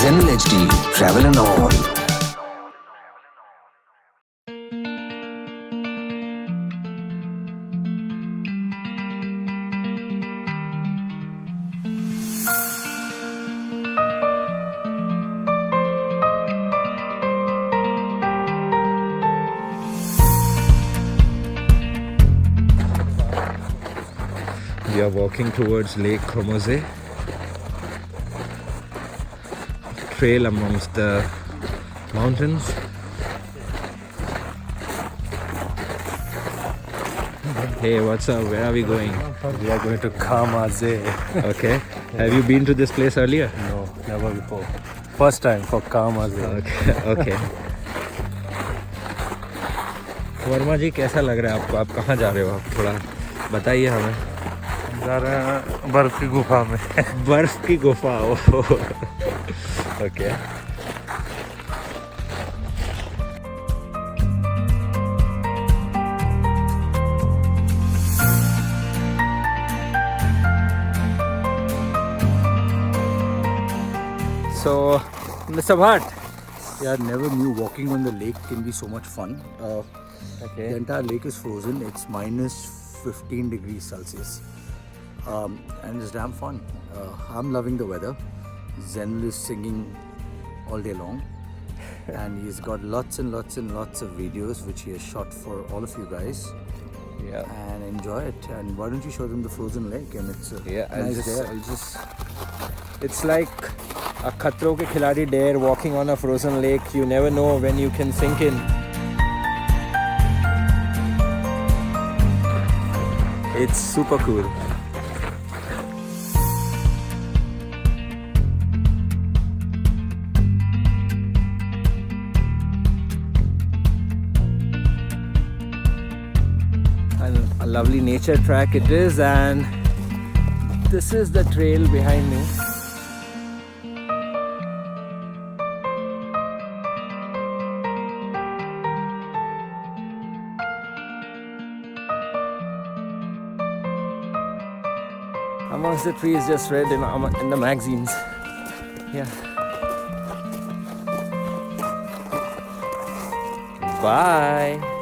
Zenil HD, travel and all. We are walking towards Lake Caumasee. Trail amongst the mountains. Hey, what's up? Where are we going? We are going to Caumasee. Okay. Have you been to this place earlier? No, never before. First time for Caumasee. Okay. Okay. Verma जी कैसा लग रहा है आपको? आप कहाँ जा रहे हो? आप थोड़ा बताइए हमें. जा रहे हैं बर्फ की गुफा में. बर्फ की गुफा. Okay. So, Mr. Bhatt. Yeah, I never knew walking on the lake can be so much fun. Okay. The entire lake is frozen. It's minus 15 degrees Celsius. And it's damn fun. I'm loving the weather. Zenil is singing all day long. And he's got lots and lots and lots of videos which he has shot for all of you guys. Yeah. And enjoy it. And why don't you show them the frozen lake? And it's I'll just. It's like a Khatro Ke Khiladi dare walking on a frozen lake. You never know when you can sink in. It's super cool. And a lovely nature track it is, and this is the trail behind me. Amongst the trees, just read in the magazines. Yeah. Bye.